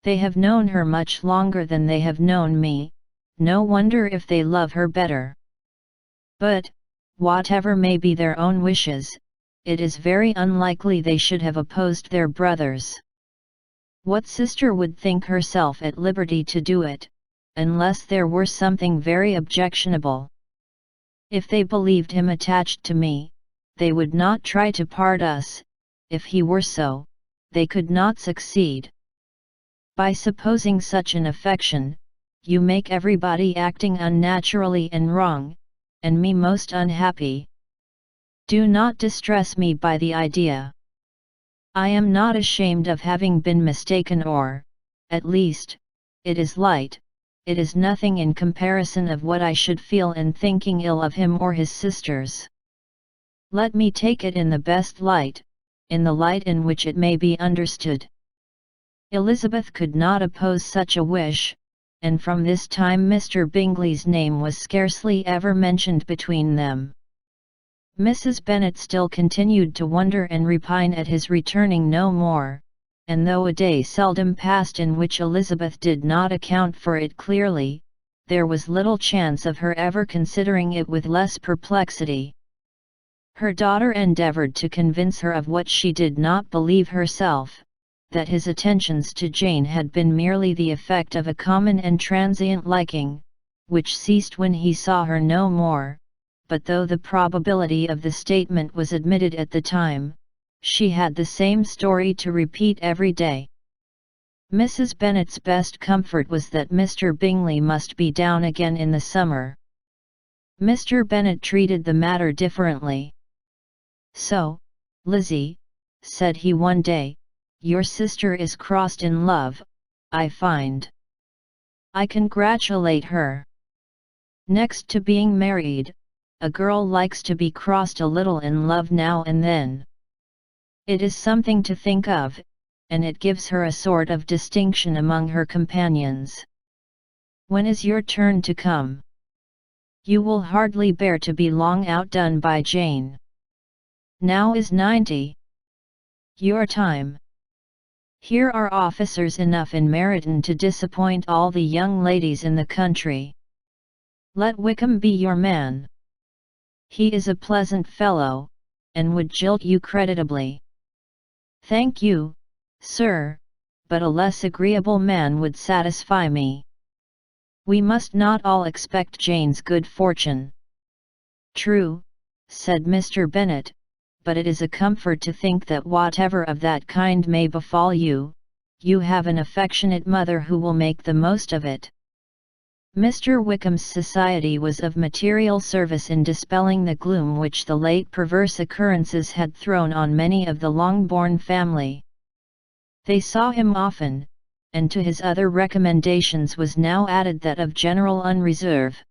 They have known her much longer than they have known me, no wonder if they love her better. But, whatever may be their own wishes, it is very unlikely they should have opposed their brothers. What sister would think herself at liberty to do it, unless there were something very objectionable? If they believed him attached to me, they would not try to part us. If he were so, they could not succeed. By supposing such an affection, you make everybody acting unnaturally and wrong, and me most unhappy. Do not distress me by the idea. I am not ashamed of having been mistaken, or, at least, it is light, it is nothing in comparison of what I should feel in thinking ill of him or his sisters. Let me take it in the best light, in the light in which it may be understood. Elizabeth could not oppose such a wish, and from this time Mr. Bingley's name was scarcely ever mentioned between them. Mrs. Bennet still continued to wonder and repine at his returning no more, and though a day seldom passed in which Elizabeth did not account for it clearly, there was little chance of her ever considering it with less perplexity. Her daughter endeavoured to convince her of what she did not believe herself, that his attentions to Jane had been merely the effect of a common and transient liking, which ceased when he saw her no more. But though the probability of the statement was admitted at the time, she had the same story to repeat every day. Mrs. Bennet's best comfort was that Mr. Bingley must be down again in the summer. Mr. Bennet treated the matter differently. "So, Lizzie," said he one day, "your sister is crossed in love, I find. I congratulate her. Next to being married, a girl likes to be crossed a little in love now and then. It is something to think of, and it gives her a sort of distinction among her companions. When is your turn to come? You will hardly bear to be long outdone by Jane. Now is 90. Your time. Here are officers enough in Meryton to disappoint all the young ladies in the country. Let Wickham be your man. He is a pleasant fellow, and would jilt you creditably." "Thank you, sir, but a less agreeable man would satisfy me. We must not all expect Jane's good fortune." "True," said Mr. Bennet, "but it is a comfort to think that whatever of that kind may befall you, you have an affectionate mother who will make the most of it." Mr. Wickham's society was of material service in dispelling the gloom which the late perverse occurrences had thrown on many of the Longbourn family. They saw him often, and to his other recommendations was now added that of general unreserve.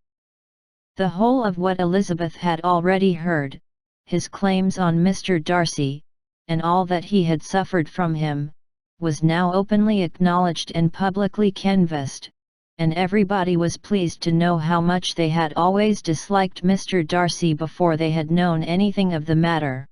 The whole of what Elizabeth had already heard, his claims on Mr. Darcy, and all that he had suffered from him, was now openly acknowledged and publicly canvassed, and everybody was pleased to know how much they had always disliked Mr. Darcy before they had known anything of the matter.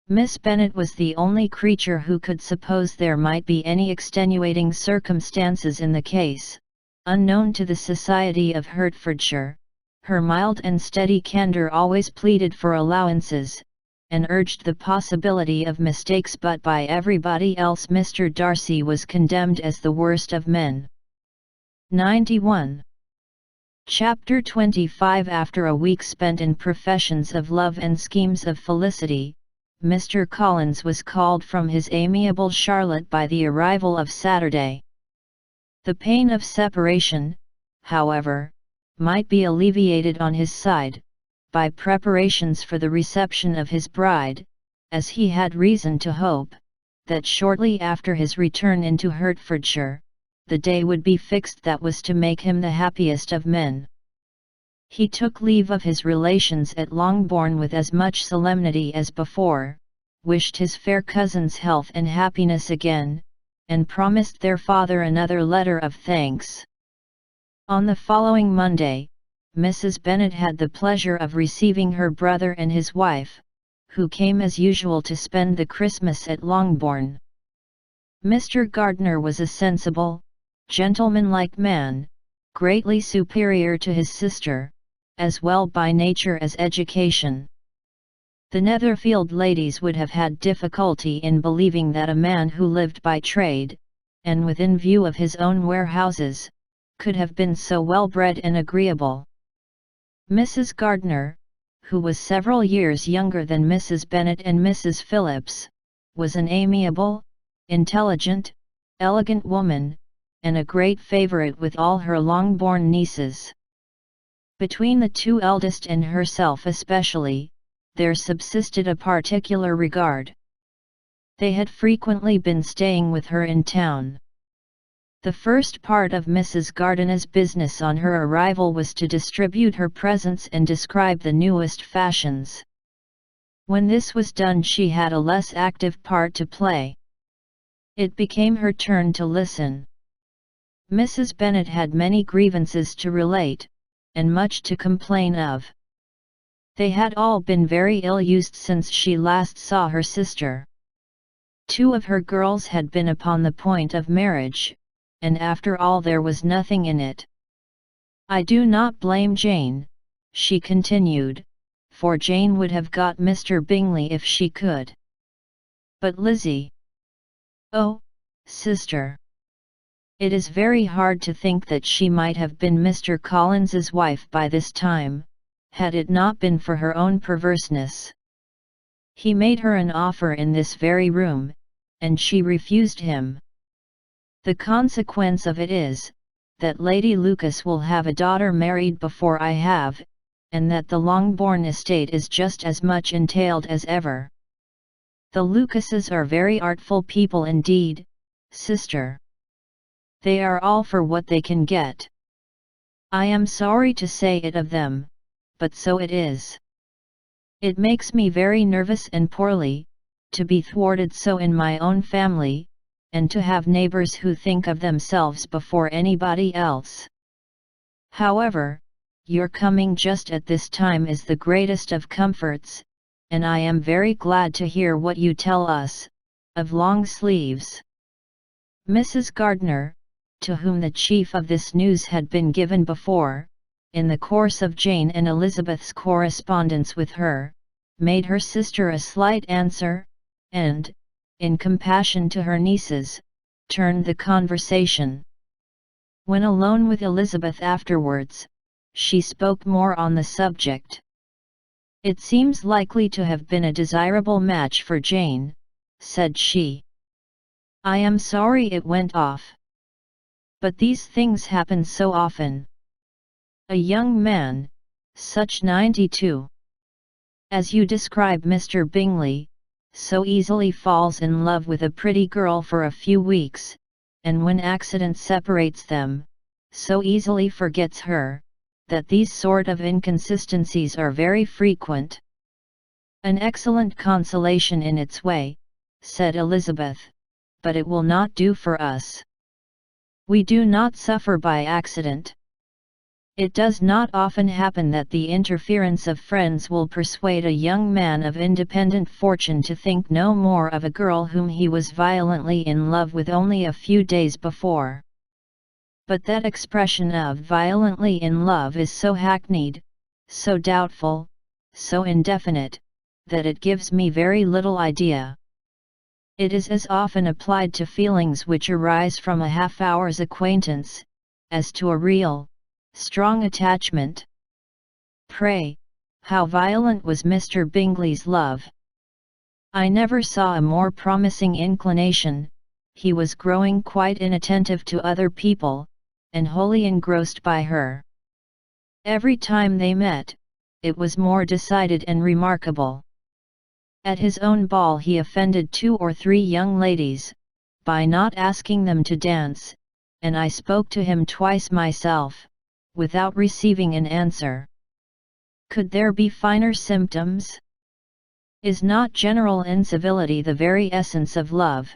Miss Bennet was the only creature who could suppose there might be any extenuating circumstances in the case, unknown to the society of Hertfordshire. Her mild and steady candour always pleaded for allowances, and urged the possibility of mistakes, but by everybody else Mr. Darcy was condemned as the worst of men. 91. Chapter 25. After a week spent in professions of love and schemes of felicity, Mr. Collins was called from his amiable Charlotte by the arrival of Saturday. The pain of separation, however, might be alleviated on his side, by preparations for the reception of his bride, as he had reason to hope, that shortly after his return into Hertfordshire, the day would be fixed that was to make him the happiest of men. He took leave of his relations at Longbourn with as much solemnity as before, wished his fair cousins health and happiness again, and promised their father another letter of thanks. On the following Monday, Mrs. Bennet had the pleasure of receiving her brother and his wife, who came as usual to spend the Christmas at Longbourn. Mr. Gardiner was a sensible, gentlemanlike man, greatly superior to his sister, as well by nature as education. The Netherfield ladies would have had difficulty in believing that a man who lived by trade, and within view of his own warehouses, could have been so well bred and agreeable. Mrs. Gardiner, who was several years younger than Mrs. Bennet and Mrs. Phillips, was an amiable, intelligent, elegant woman, and a great favourite with all her long-born nieces. Between the two eldest and herself especially, there subsisted a particular regard. They had frequently been staying with her in town. The first part of Mrs. Gardiner's business on her arrival was to distribute her presents and describe the newest fashions. When this was done, she had a less active part to play. It became her turn to listen. Mrs. Bennet had many grievances to relate, and much to complain of. They had all been very ill-used since she last saw her sister. 2 of her girls had been upon the point of marriage, and after all there was nothing in it. "I do not blame Jane," she continued, "for Jane would have got Mr. Bingley if she could. But Lizzie... Oh, sister! It is very hard to think that she might have been Mr. Collins's wife by this time, had it not been for her own perverseness. He made her an offer in this very room, and she refused him. The consequence of it is, that Lady Lucas will have a daughter married before I have, and that the Longbourn estate is just as much entailed as ever. The Lucases are very artful people indeed, sister. They are all for what they can get. I am sorry to say it of them, but so it is. It makes me very nervous and poorly, to be thwarted so in my own family, and to have neighbours who think of themselves before anybody else. However, your coming just at this time is the greatest of comforts, and I am very glad to hear what you tell us, of long sleeves." Mrs. Gardiner, to whom the chief of this news had been given before, in the course of Jane and Elizabeth's correspondence with her, made her sister a slight answer, and, in compassion to her nieces, turned the conversation. When alone with Elizabeth afterwards, she spoke more on the subject. "It seems likely to have been a desirable match for Jane," said she. "I am sorry it went off. But these things happen so often. A young man, such 92, as you describe Mr. Bingley, so easily falls in love with a pretty girl for a few weeks, and when accident separates them, so easily forgets her, that these sort of inconsistencies are very frequent." "An excellent consolation in its way," said Elizabeth, "but it will not do for us. We do not suffer by accident. It does not often happen that the interference of friends will persuade a young man of independent fortune to think no more of a girl whom he was violently in love with only a few days before. But that expression of violently in love is so hackneyed, so doubtful, so indefinite, that it gives me very little idea. It is as often applied to feelings which arise from a half-hour's acquaintance, as to a real, strong attachment. Pray, how violent was Mr. Bingley's love? I never saw a more promising inclination. He was growing quite inattentive to other people, and wholly engrossed by her. Every time they met, it was more decided and remarkable. At his own ball he offended 2 or 3 young ladies, by not asking them to dance, and I spoke to him twice myself, without receiving an answer. Could there be finer symptoms? Is not general incivility the very essence of love?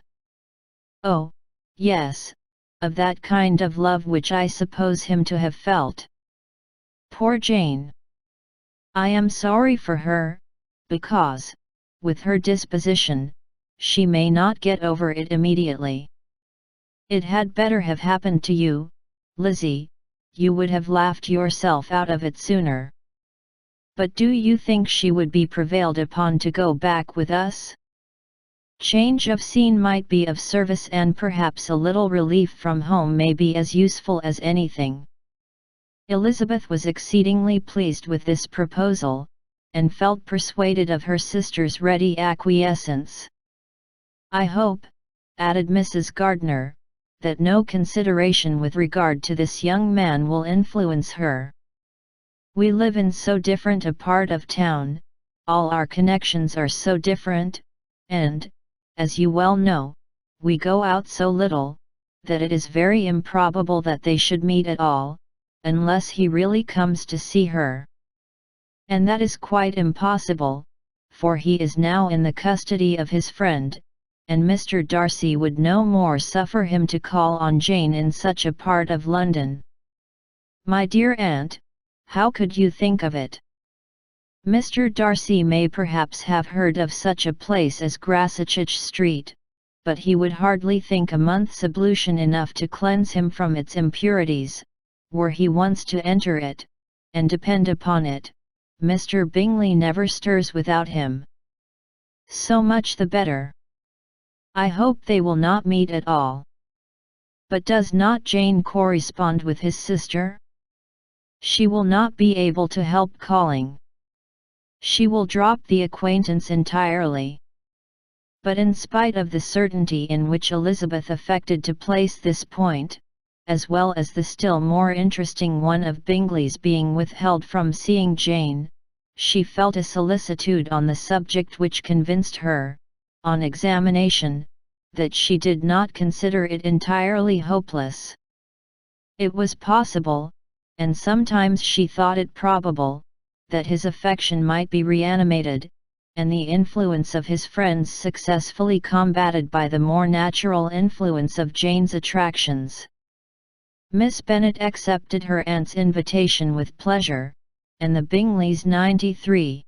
Oh, yes, of that kind of love which I suppose him to have felt. Poor Jane! I am sorry for her, because, with her disposition, she may not get over it immediately. It had better have happened to you, Lizzie, you would have laughed yourself out of it sooner. But do you think she would be prevailed upon to go back with us? Change of scene might be of service, and perhaps a little relief from home may be as useful as anything. Elizabeth was exceedingly pleased with this proposal, and felt persuaded of her sister's ready acquiescence. I hope, added Mrs. Gardiner, that no consideration with regard to this young man will influence her. We live in so different a part of town, all our connections are so different, and, as you well know, we go out so little, that it is very improbable that they should meet at all, unless he really comes to see her. And that is quite impossible, for he is now in the custody of his friend, and Mr. Darcy would no more suffer him to call on Jane in such a part of London. My dear aunt, how could you think of it? Mr. Darcy may perhaps have heard of such a place as Grasachich Street, but he would hardly think a month's ablution enough to cleanse him from its impurities, were he once to enter it, and depend upon it, Mr. Bingley never stirs without him. So much the better. I hope they will not meet at all. But does not Jane correspond with his sister? She will not be able to help calling. She will drop the acquaintance entirely. But in spite of the certainty in which Elizabeth affected to place this point, as well as the still more interesting one of Bingley's being withheld from seeing Jane, she felt a solicitude on the subject which convinced her, on examination, that she did not consider it entirely hopeless. It was possible, and sometimes she thought it probable, that his affection might be reanimated, and the influence of his friends successfully combated by the more natural influence of Jane's attractions. Miss Bennet accepted her aunt's invitation with pleasure, and the Bingleys 93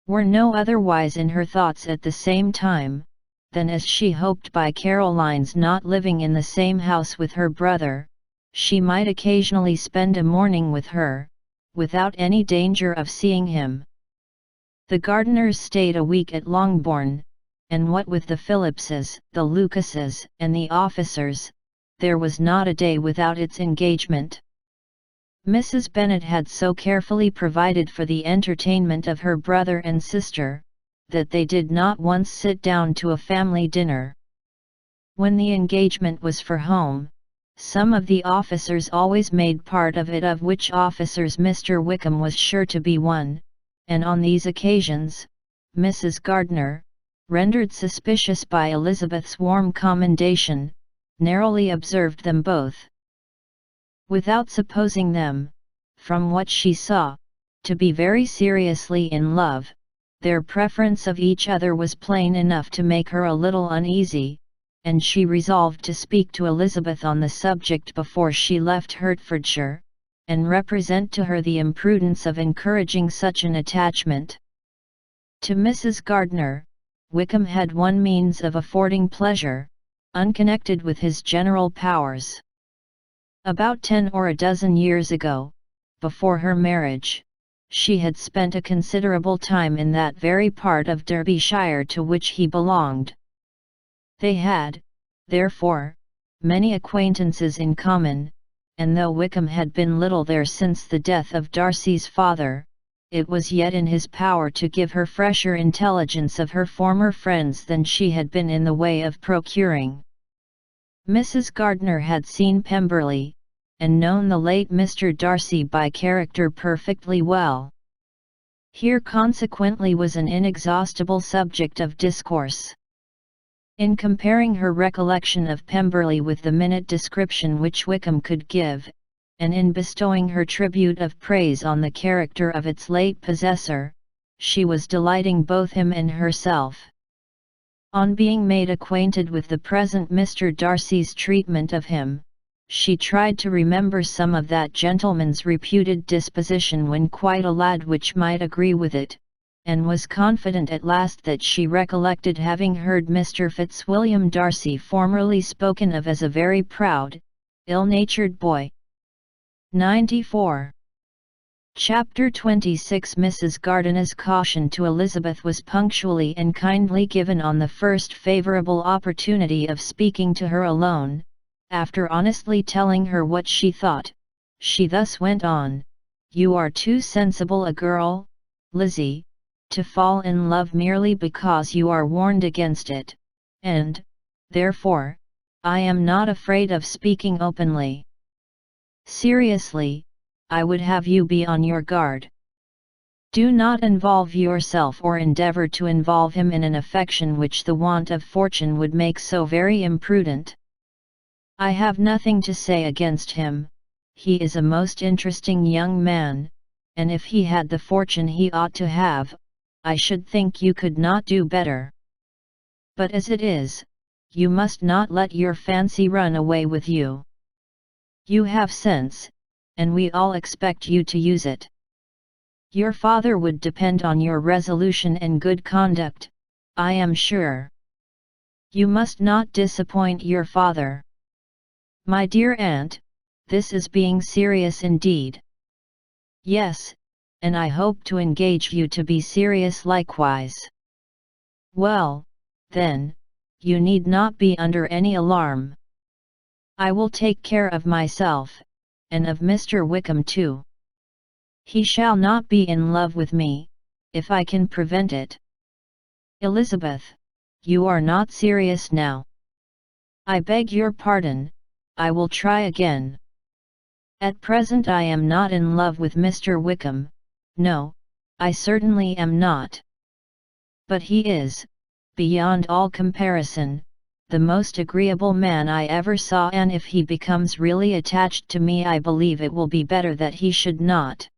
were no otherwise in her thoughts at the same time, than as she hoped by Caroline's not living in the same house with her brother, she might occasionally spend a morning with her, without any danger of seeing him. The Gardiners stayed a week at Longbourn, and what with the Phillipses, the Lucases, and the officers, there was not a day without its engagement. Mrs. Bennet had so carefully provided for the entertainment of her brother and sister, that they did not once sit down to a family dinner. When the engagement was for home, some of the officers always made part of it, of which officers Mr. Wickham was sure to be one, and on these occasions, Mrs. Gardiner, rendered suspicious by Elizabeth's warm commendation, narrowly observed them both. Without supposing them, from what she saw, to be very seriously in love, their preference of each other was plain enough to make her a little uneasy, and she resolved to speak to Elizabeth on the subject before she left Hertfordshire, and represent to her the imprudence of encouraging such an attachment. To Mrs. Gardiner, Wickham had one means of affording pleasure, unconnected with his general powers. About 10 or a dozen years ago, before her marriage, she had spent a considerable time in that very part of Derbyshire to which he belonged. They had, therefore, many acquaintances in common, and though Wickham had been little there since the death of Darcy's father, it was yet in his power to give her fresher intelligence of her former friends than she had been in the way of procuring. Mrs. Gardiner had seen Pemberley, and known the late Mr. Darcy by character perfectly well. Here consequently was an inexhaustible subject of discourse. In comparing her recollection of Pemberley with the minute description which Wickham could give, and in bestowing her tribute of praise on the character of its late possessor, she was delighting both him and herself. On being made acquainted with the present Mr. Darcy's treatment of him, she tried to remember some of that gentleman's reputed disposition when quite a lad which might agree with it, and was confident at last that she recollected having heard Mr. Fitzwilliam Darcy formerly spoken of as a very proud, ill-natured boy. 94. Chapter 26. Mrs. Gardiner's caution to Elizabeth was punctually and kindly given on the first favourable opportunity of speaking to her alone. After honestly telling her what she thought, she thus went on: "You are too sensible a girl, Lizzie, to fall in love merely because you are warned against it, and, therefore, I am not afraid of speaking openly. Seriously, I would have you be on your guard. Do not involve yourself or endeavour to involve him in an affection which the want of fortune would make so very imprudent. I have nothing to say against him. He is a most interesting young man, and if he had the fortune he ought to have, I should think you could not do better. But as it is, you must not let your fancy run away with you. You have sense, and we all expect you to use it. Your father would depend on your resolution and good conduct, I am sure. You must not disappoint your father. My dear aunt, this is being serious indeed." "Yes, and I hope to engage you to be serious likewise." "Well, then, you need not be under any alarm. I will take care of myself, and of Mr. Wickham too. He shall not be in love with me, if I can prevent it." "Elizabeth, you are not serious now." "I beg your pardon, I will try again. At present I am not in love with Mr. Wickham, no, I certainly am not. But he is, beyond all comparison, the most agreeable man I ever saw, and if he becomes really attached to me I believe it will be better that he should not.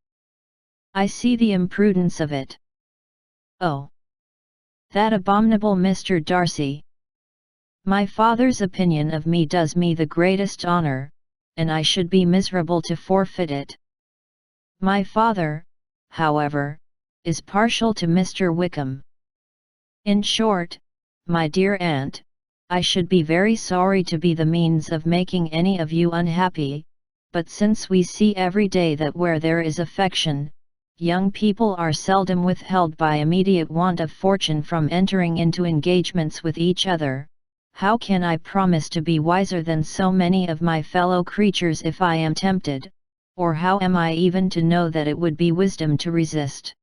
I see the imprudence of it. Oh! That abominable Mr. Darcy! My father's opinion of me does me the greatest honour, and I should be miserable to forfeit it. My father, however, is partial to Mr. Wickham. In short, my dear aunt, I should be very sorry to be the means of making any of you unhappy, but since we see every day that where there is affection, young people are seldom withheld by immediate want of fortune from entering into engagements with each other, how can I promise to be wiser than so many of my fellow creatures if I am tempted, or how am I even to know that it would be wisdom to resist?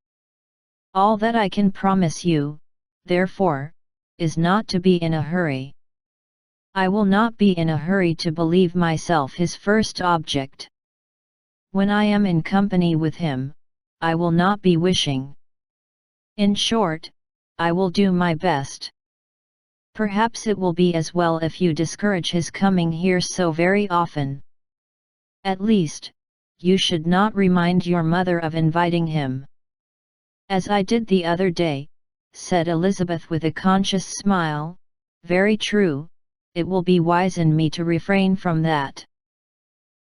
All that I can promise you, therefore, is not to be in a hurry. I will not be in a hurry to believe myself his first object. When I am in company with him, I will not be wishing. In short, I will do my best. Perhaps it will be as well if you discourage his coming here so very often. At least, you should not remind your mother of inviting him." "As I did the other day," said Elizabeth with a conscious smile. "Very true, it will be wise in me to refrain from that.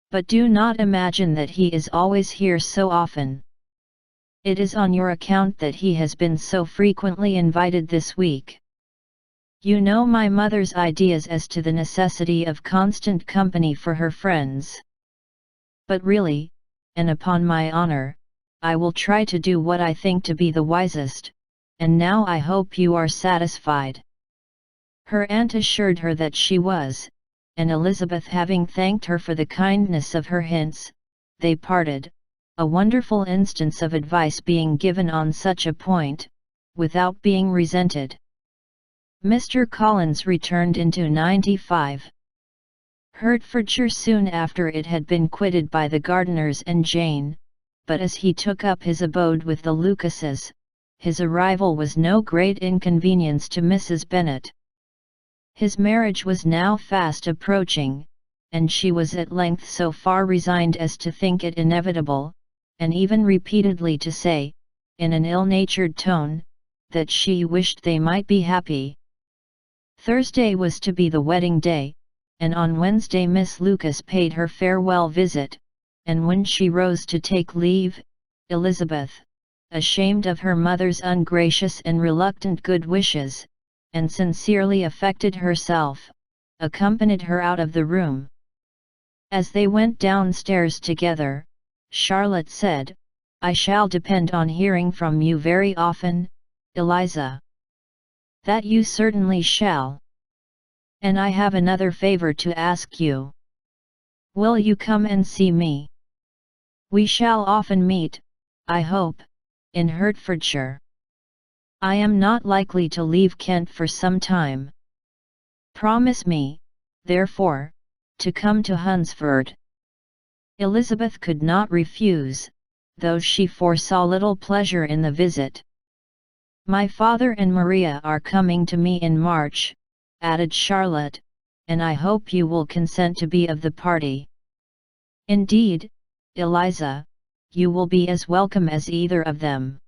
But do not imagine that he is always here so often. It is on your account that he has been so frequently invited this week. You know my mother's ideas as to the necessity of constant company for her friends. But really, and upon my honour, I will try to do what I think to be the wisest, and now I hope you are satisfied." Her aunt assured her that she was, and Elizabeth having thanked her for the kindness of her hints, they parted, a wonderful instance of advice being given on such a point, without being resented. Mr. Collins returned into 95. Hertfordshire soon after it had been quitted by the Gardiners and Jane, but as he took up his abode with the Lucases, his arrival was no great inconvenience to Mrs. Bennet. His marriage was now fast approaching, and she was at length so far resigned as to think it inevitable, and even repeatedly to say, in an ill-natured tone, that she wished they might be happy. Thursday was to be the wedding day, and on Wednesday Miss Lucas paid her farewell visit, and when she rose to take leave, Elizabeth, ashamed of her mother's ungracious and reluctant good wishes, and sincerely affected herself, accompanied her out of the room. As they went downstairs together, Charlotte said, "I shall depend on hearing from you very often, Eliza." "That you certainly shall. And I have another favor to ask you. Will you come and see me? We shall often meet, I hope, in Hertfordshire. I am not likely to leave Kent for some time. Promise me, therefore, to come to Hunsford." Elizabeth could not refuse, though she foresaw little pleasure in the visit. "My father and Maria are coming to me in March," added Charlotte, "and I hope you will consent to be of the party." "Indeed, Eliza, you will be as welcome as either of them."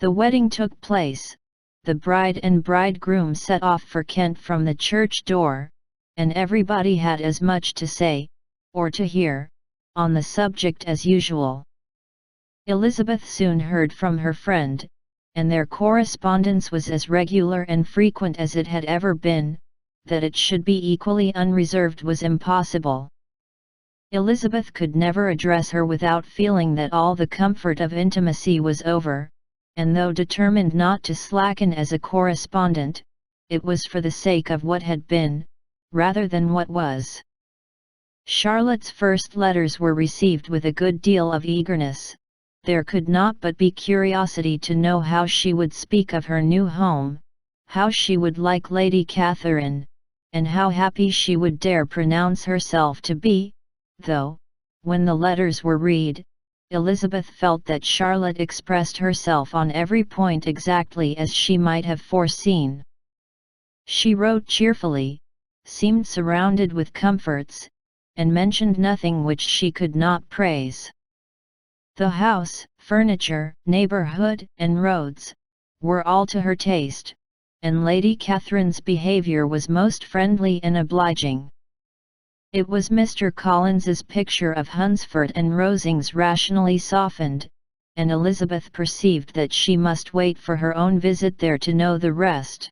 The wedding took place, the bride and bridegroom set off for Kent from the church door, and everybody had as much to say, or to hear, on the subject as usual. Elizabeth soon heard from her friend, and their correspondence was as regular and frequent as it had ever been. That it should be equally unreserved was impossible. Elizabeth could never address her without feeling that all the comfort of intimacy was over, and though determined not to slacken as a correspondent, it was for the sake of what had been, rather than what was. Charlotte's first letters were received with a good deal of eagerness. There could not but be curiosity to know how she would speak of her new home, how she would like Lady Catherine, and how happy she would dare pronounce herself to be, though, when the letters were read, Elizabeth felt that Charlotte expressed herself on every point exactly as she might have foreseen. She wrote cheerfully, seemed surrounded with comforts, and mentioned nothing which she could not praise. The house, furniture, neighborhood, and roads, were all to her taste, and Lady Catherine's behavior was most friendly and obliging. It was Mr. Collins's picture of Hunsford and Rosings rationally softened, and Elizabeth perceived that she must wait for her own visit there to know the rest.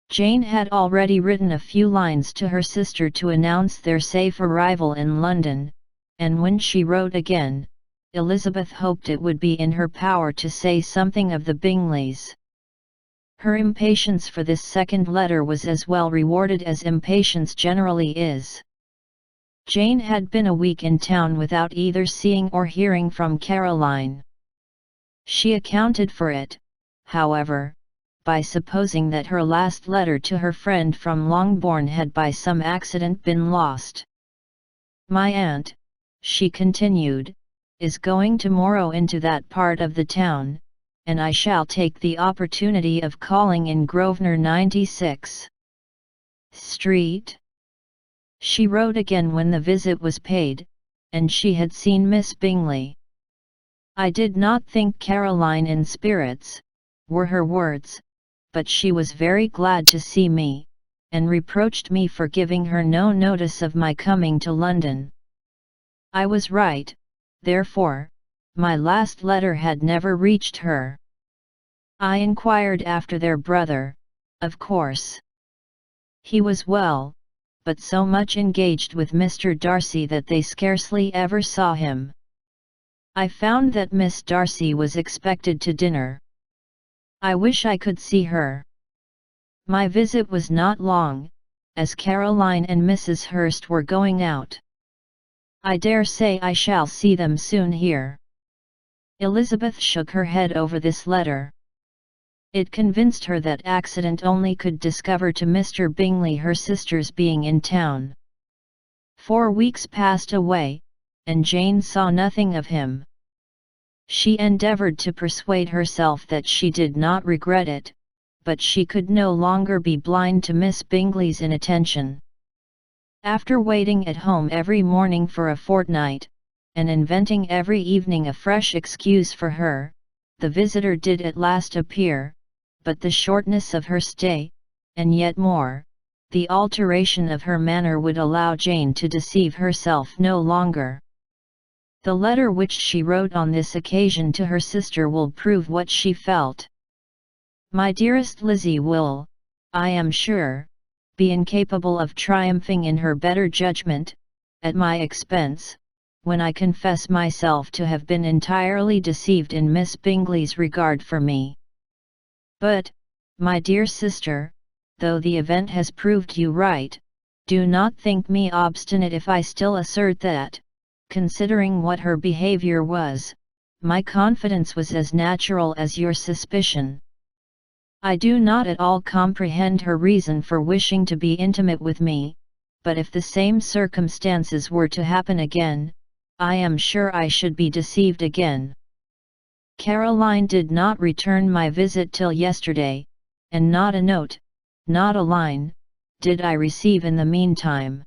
Jane had already written a few lines to her sister to announce their safe arrival in London, and when she wrote again, Elizabeth hoped it would be in her power to say something of the Bingleys. Her impatience for this second letter was as well rewarded as impatience generally is. Jane had been a week in town without either seeing or hearing from Caroline. She accounted for it, however, by supposing that her last letter to her friend from Longbourn had by some accident been lost. "My aunt," she continued, "is going tomorrow into that part of the town, and I shall take the opportunity of calling in Grosvenor 96 Street." She wrote again when the visit was paid, and she had seen Miss Bingley. "I did not think Caroline in spirits," were her words, "but she was very glad to see me, and reproached me for giving her no notice of my coming to London. I was right, therefore, my last letter had never reached her. I inquired after their brother, of course. He was well, but so much engaged with Mr. Darcy that they scarcely ever saw him. I found that Miss Darcy was expected to dinner. I wish I could see her. My visit was not long, as Caroline and Mrs. Hurst were going out. I dare say I shall see them soon here." Elizabeth shook her head over this letter. It convinced her that accident only could discover to Mr. Bingley her sister's being in town. 4 weeks passed away, and Jane saw nothing of him. She endeavoured to persuade herself that she did not regret it, but she could no longer be blind to Miss Bingley's inattention. After waiting at home every morning for a fortnight, and inventing every evening a fresh excuse for her, the visitor did at last appear, but the shortness of her stay, and yet more, the alteration of her manner would allow Jane to deceive herself no longer. The letter which she wrote on this occasion to her sister will prove what she felt. My dearest Lizzie will, I am sure, be incapable of triumphing in her better judgment, at my expense, when I confess myself to have been entirely deceived in Miss Bingley's regard for me. But, my dear sister, though the event has proved you right, do not think me obstinate if I still assert that, considering what her behavior was, my confidence was as natural as your suspicion. I do not at all comprehend her reason for wishing to be intimate with me, but if the same circumstances were to happen again, I am sure I should be deceived again. Caroline did not return my visit till yesterday, and not a note, not a line, did I receive in the meantime.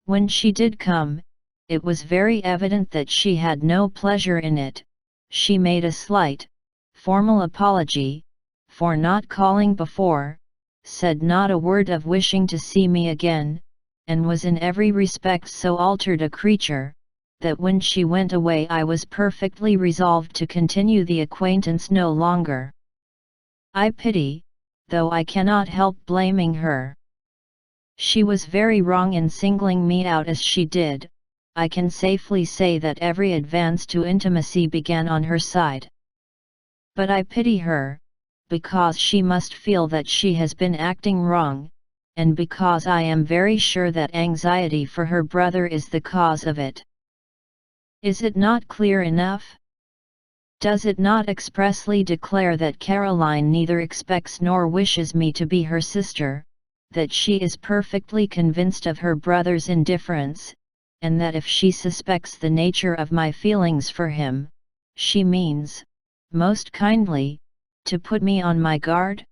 When she did come, it was very evident that she had no pleasure in it. She made a slight, formal apology for not calling before, said not a word of wishing to see me again, and was in every respect so altered a creature, that when she went away I was perfectly resolved to continue the acquaintance no longer. I pity, though I cannot help blaming her. She was very wrong in singling me out as she did. I can safely say that every advance to intimacy began on her side. But I pity her, because she must feel that she has been acting wrong, and because I am very sure that anxiety for her brother is the cause of it. Is it not clear enough? Does it not expressly declare that Caroline neither expects nor wishes me to be her sister, that she is perfectly convinced of her brother's indifference, and that if she suspects the nature of my feelings for him, she means, most kindly, to put me on my guard?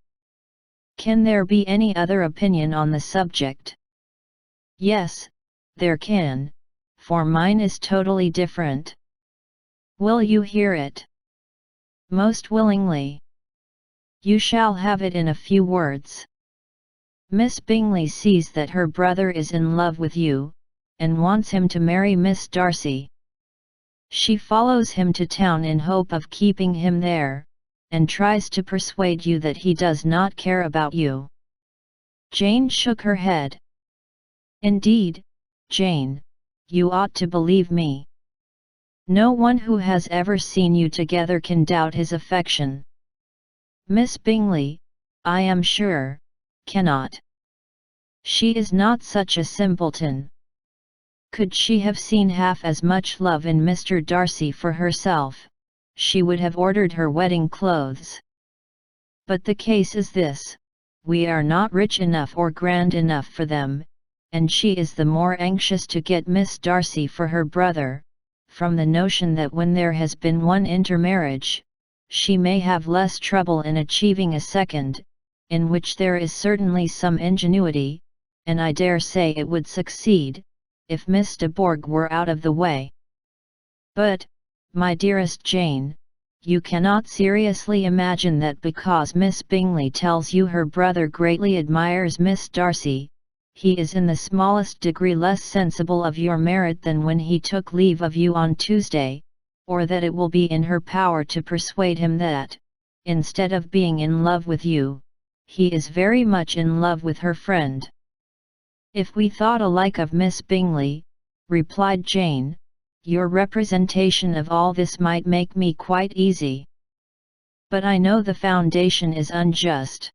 Can there be any other opinion on the subject? Yes, there can, for mine is totally different. Will you hear it? Most willingly. You shall have it in a few words. Miss Bingley sees that her brother is in love with you, and wants him to marry Miss Darcy. She follows him to town in hope of keeping him there, and tries to persuade you that he does not care about you. Jane shook her head. Indeed, Jane, you ought to believe me. No one who has ever seen you together can doubt his affection. Miss Bingley, I am sure, cannot. She is not such a simpleton. Could she have seen half as much love in Mr. Darcy for herself, she would have ordered her wedding clothes. But the case is this: we are not rich enough or grand enough for them, and she is the more anxious to get Miss Darcy for her brother, from the notion that when there has been one intermarriage, she may have less trouble in achieving a second, in which there is certainly some ingenuity, and I dare say it would succeed, if Miss de Bourgh were out of the way. But, my dearest Jane, you cannot seriously imagine that because Miss Bingley tells you her brother greatly admires Miss Darcy, he is in the smallest degree less sensible of your merit than when he took leave of you on Tuesday, or that it will be in her power to persuade him that, instead of being in love with you, he is very much in love with her friend. If we thought alike of Miss Bingley, replied Jane, your representation of all this might make me quite easy. But I know the foundation is unjust.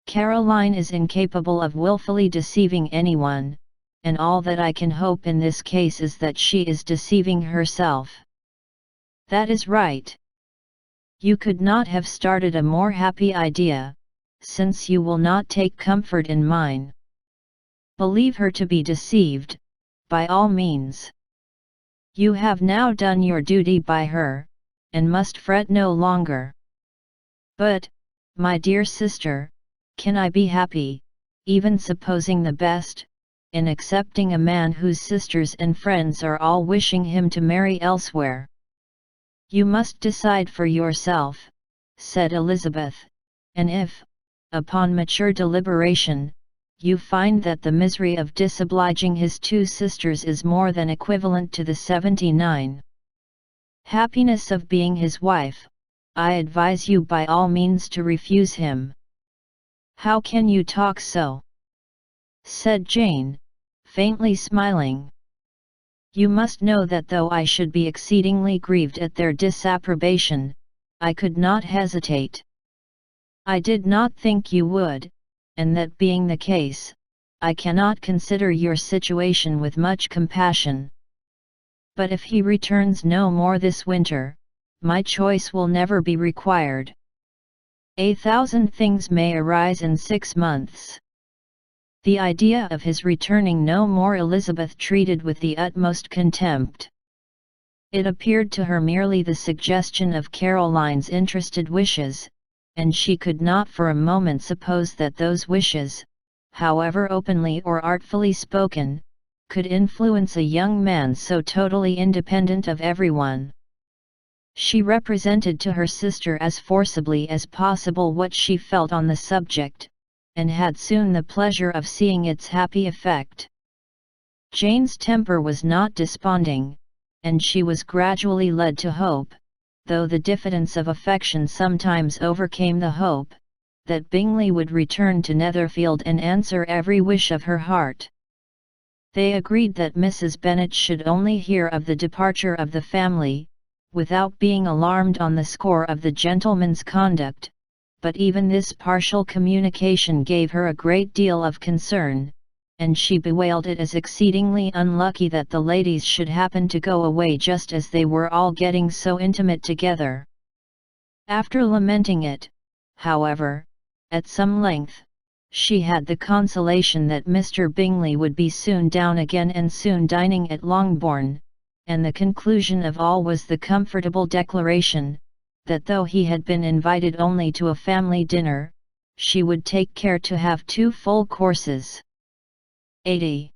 Caroline is incapable of wilfully deceiving anyone, and all that I can hope in this case is that she is deceiving herself. That is right. You could not have started a more happy idea, since you will not take comfort in mine. Believe her to be deceived, by all means. You have now done your duty by her, and must fret no longer. But, my dear sister, can I be happy, even supposing the best, in accepting a man whose sisters and friends are all wishing him to marry elsewhere? You must decide for yourself, said Elizabeth, and if, upon mature deliberation, you find that the misery of disobliging his 2 sisters is more than equivalent to the 79 happiness of being his wife. I advise you by all means to refuse him." "How can you talk so?" said Jane, faintly smiling. "You must know that though I should be exceedingly grieved at their disapprobation, I could not hesitate. I did not think you would, and that being the case, I cannot consider your situation with much compassion. But if he returns no more this winter, my choice will never be required. 1,000 things may arise in 6 months." The idea of his returning no more Elizabeth treated with the utmost contempt. It appeared to her merely the suggestion of Caroline's interested wishes, and she could not for a moment suppose that those wishes, however openly or artfully spoken, could influence a young man so totally independent of everyone. She represented to her sister as forcibly as possible what she felt on the subject, and had soon the pleasure of seeing its happy effect. Jane's temper was not desponding, and she was gradually led to hope, though the diffidence of affection sometimes overcame the hope, that Bingley would return to Netherfield and answer every wish of her heart. They agreed that Mrs. Bennet should only hear of the departure of the family, without being alarmed on the score of the gentleman's conduct, but even this partial communication gave her a great deal of concern, and she bewailed it as exceedingly unlucky that the ladies should happen to go away just as they were all getting so intimate together. After lamenting it, however, at some length, she had the consolation that Mr. Bingley would be soon down again and soon dining at Longbourn, and the conclusion of all was the comfortable declaration, that though he had been invited only to a family dinner, she would take care to have 2 full courses. 80.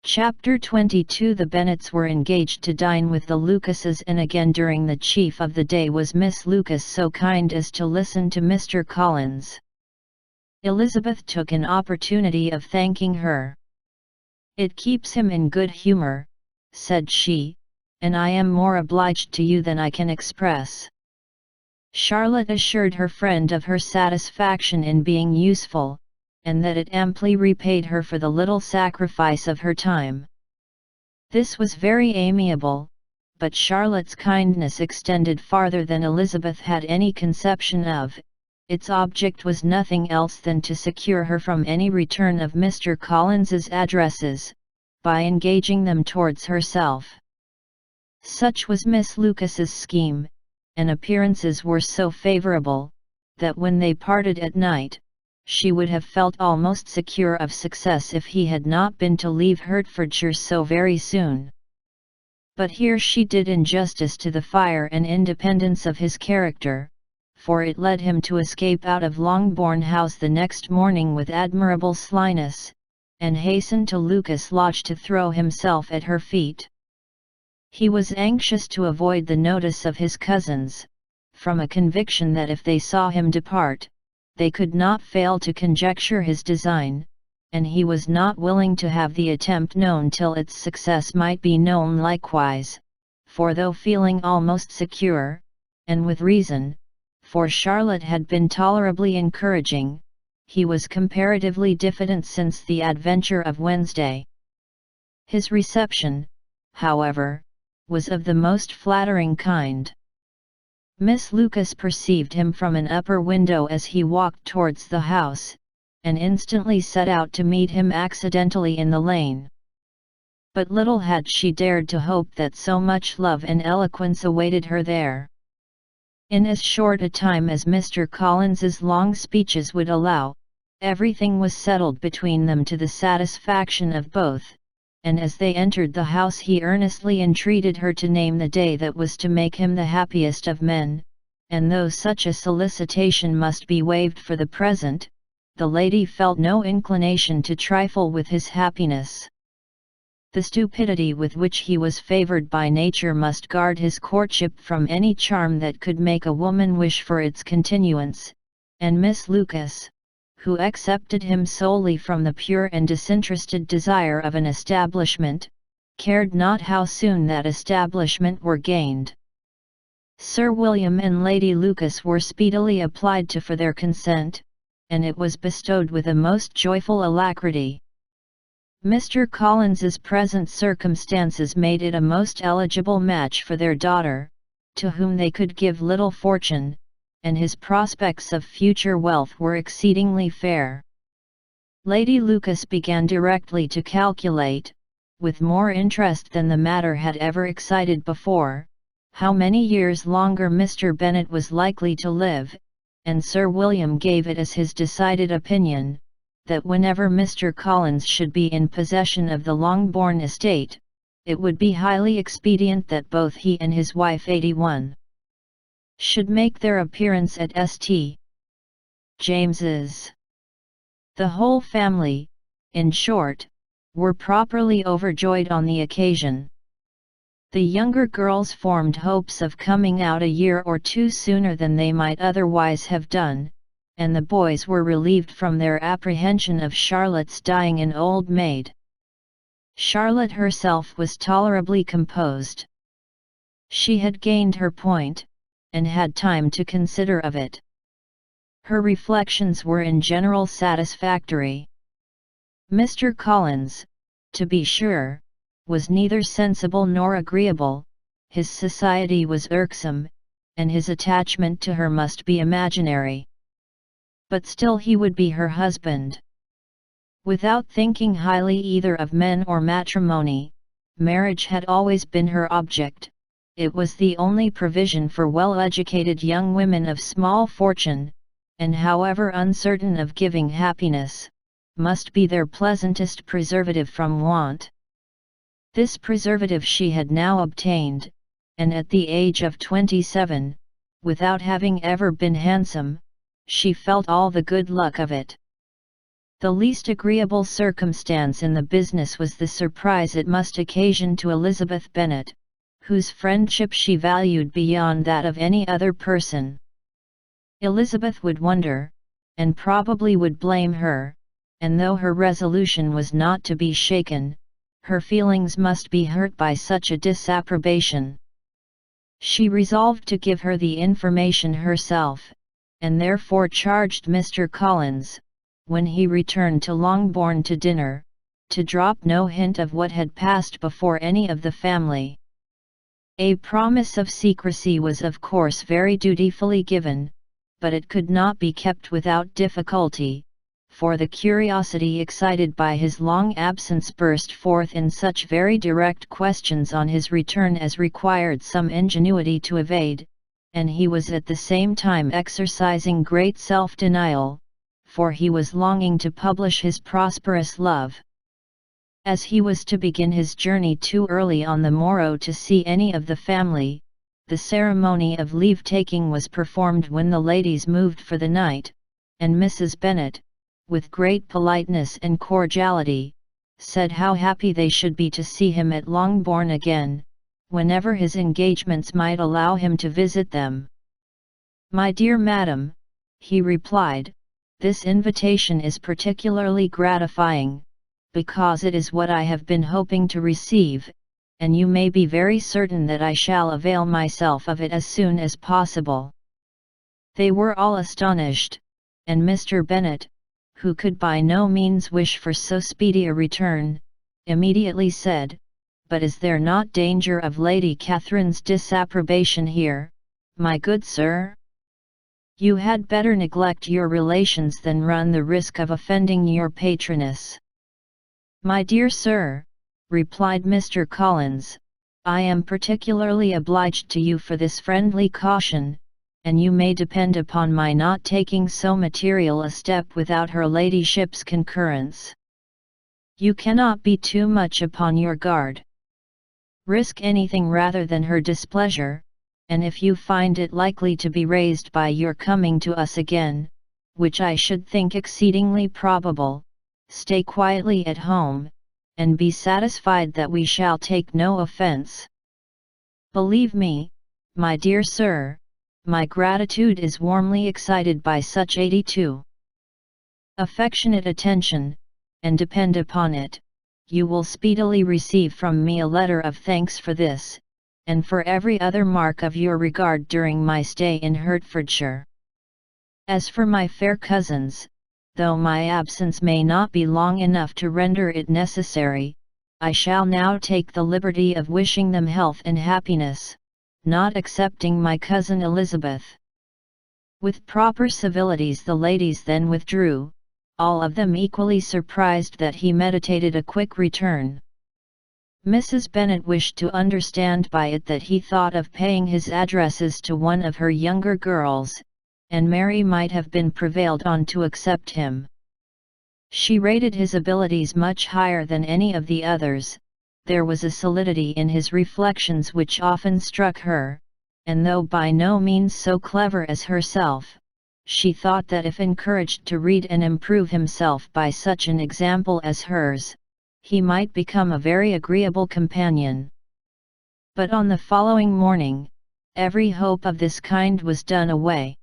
Chapter 22. The Bennets were engaged to dine with the Lucases, and again during the chief of the day was Miss Lucas so kind as to listen to Mr. Collins. Elizabeth took an opportunity of thanking her. "It keeps him in good humour," said she, "and I am more obliged to you than I can express." Charlotte assured her friend of her satisfaction in being useful, and that it amply repaid her for the little sacrifice of her time. This was very amiable, but Charlotte's kindness extended farther than Elizabeth had any conception of. Its object was nothing else than to secure her from any return of Mr. Collins's addresses, by engaging them towards herself. Such was Miss Lucas's scheme, and appearances were so favourable, that when they parted at night, she would have felt almost secure of success if he had not been to leave Hertfordshire so very soon. But here she did injustice to the fire and independence of his character, for it led him to escape out of Longbourn House the next morning with admirable slyness, and hasten to Lucas Lodge to throw himself at her feet. He was anxious to avoid the notice of his cousins, from a conviction that if they saw him depart, they could not fail to conjecture his design, and he was not willing to have the attempt known till its success might be known likewise, for though feeling almost secure, and with reason, for Charlotte had been tolerably encouraging, he was comparatively diffident since the adventure of Wednesday. His reception, however, was of the most flattering kind. Miss Lucas perceived him from an upper window as he walked towards the house, and instantly set out to meet him accidentally in the lane. But little had she dared to hope that so much love and eloquence awaited her there. In as short a time as Mr. Collins's long speeches would allow, everything was settled between them to the satisfaction of both, and as they entered the house he earnestly entreated her to name the day that was to make him the happiest of men, and though such a solicitation must be waived for the present, the lady felt no inclination to trifle with his happiness. The stupidity with which he was favoured by nature must guard his courtship from any charm that could make a woman wish for its continuance, and Miss Lucas, who accepted him solely from the pure and disinterested desire of an establishment, cared not how soon that establishment were gained. Sir William and Lady Lucas were speedily applied to for their consent, and it was bestowed with a most joyful alacrity. Mr. Collins's present circumstances made it a most eligible match for their daughter, to whom they could give little fortune, and his prospects of future wealth were exceedingly fair. Lady Lucas began directly to calculate, with more interest than the matter had ever excited before, how many years longer Mr. Bennet was likely to live, and Sir William gave it as his decided opinion, that whenever Mr. Collins should be in possession of the Longbourn estate, it would be highly expedient that both he and his wife 81 should make their appearance at St. James's. The whole family, in short, were properly overjoyed on the occasion. The younger girls formed hopes of coming out a year or two sooner than they might otherwise have done, and the boys were relieved from their apprehension of Charlotte's dying an old maid. Charlotte herself was tolerably composed. She had gained her point, and had time to consider of it. Her reflections were in general satisfactory. Mr. Collins, to be sure, was neither sensible nor agreeable, his society was irksome, and his attachment to her must be imaginary. But still he would be her husband. Without thinking highly either of men or matrimony, marriage had always been her object. It was the only provision for well-educated young women of small fortune, and however uncertain of giving happiness, must be their pleasantest preservative from want. This preservative she had now obtained, and at the age of 27, without having ever been handsome, she felt all the good luck of it. The least agreeable circumstance in the business was the surprise it must occasion to Elizabeth Bennet, whose friendship she valued beyond that of any other person. Elizabeth would wonder, and probably would blame her, and though her resolution was not to be shaken, her feelings must be hurt by such a disapprobation. She resolved to give her the information herself, and therefore charged Mr. Collins, when he returned to Longbourn to dinner, to drop no hint of what had passed before any of the family. A promise of secrecy was of course very dutifully given, but it could not be kept without difficulty, for the curiosity excited by his long absence burst forth in such very direct questions on his return as required some ingenuity to evade, and he was at the same time exercising great self-denial, for he was longing to publish his prosperous love. As he was to begin his journey too early on the morrow to see any of the family, the ceremony of leave-taking was performed when the ladies moved for the night, and Mrs. Bennet, with great politeness and cordiality, said how happy they should be to see him at Longbourn again, whenever his engagements might allow him to visit them. "My dear madam," he replied, "this invitation is particularly gratifying, because it is what I have been hoping to receive, and you may be very certain that I shall avail myself of it as soon as possible." They were all astonished, and Mr. Bennet, who could by no means wish for so speedy a return, immediately said, "But is there not danger of Lady Catherine's disapprobation here, my good sir? You had better neglect your relations than run the risk of offending your patroness." "My dear sir," replied Mr. Collins, "I am particularly obliged to you for this friendly caution, and you may depend upon my not taking so material a step without her ladyship's concurrence. You cannot be too much upon your guard. Risk anything rather than her displeasure, and if you find it likely to be raised by your coming to us again, which I should think exceedingly probable, stay quietly at home, and be satisfied that we shall take no offence. Believe me, my dear sir, my gratitude is warmly excited by such 82 affectionate attention, and depend upon it, you will speedily receive from me a letter of thanks for this, and for every other mark of your regard during my stay in Hertfordshire. As for my fair cousins, though my absence may not be long enough to render it necessary, I shall now take the liberty of wishing them health and happiness, not excepting my cousin Elizabeth." With proper civilities the ladies then withdrew, all of them equally surprised that he meditated a quick return. Mrs. Bennet wished to understand by it that he thought of paying his addresses to one of her younger girls, and Mary might have been prevailed on to accept him. She rated his abilities much higher than any of the others. There was a solidity in his reflections which often struck her, and though by no means so clever as herself, she thought that if encouraged to read and improve himself by such an example as hers, he might become a very agreeable companion. But on the following morning, every hope of this kind was done away.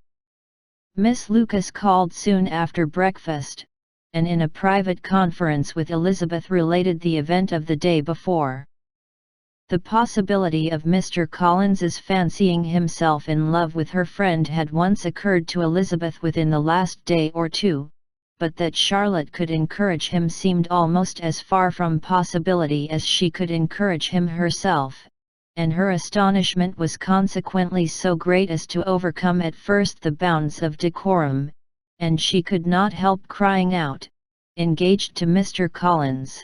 Miss Lucas called soon after breakfast, and in a private conference with Elizabeth related the event of the day before. The possibility of Mr. Collins's fancying himself in love with her friend had once occurred to Elizabeth within the last day or two, but that Charlotte could encourage him seemed almost as far from possibility as she could encourage him herself, and her astonishment was consequently so great as to overcome at first the bounds of decorum, and she could not help crying out, "Engaged to Mr. Collins!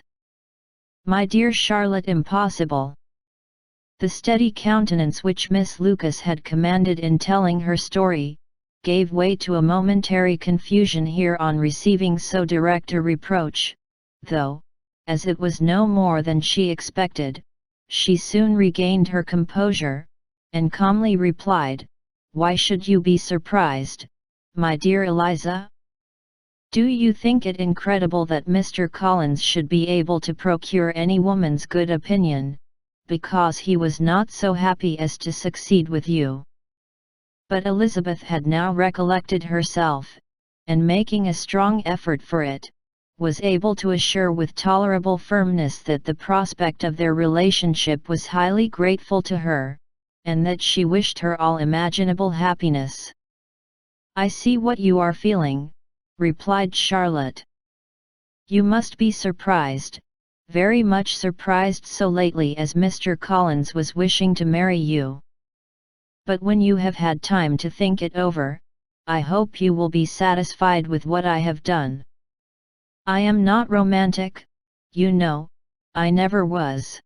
My dear Charlotte, impossible!" The steady countenance which Miss Lucas had commanded in telling her story, gave way to a momentary confusion here on receiving so direct a reproach, though, as it was no more than she expected, she soon regained her composure, and calmly replied, "Why should you be surprised, my dear Eliza? Do you think it incredible that Mr. Collins should be able to procure any woman's good opinion, because he was not so happy as to succeed with you?" But Elizabeth had now recollected herself, and making a strong effort for it, was able to assure with tolerable firmness that the prospect of their relationship was highly grateful to her, and that she wished her all imaginable happiness. "I see what you are feeling," replied Charlotte. "You must be surprised, very much surprised so lately as Mr. Collins was wishing to marry you. But when you have had time to think it over, I hope you will be satisfied with what I have done. I am not romantic, you know, I never was.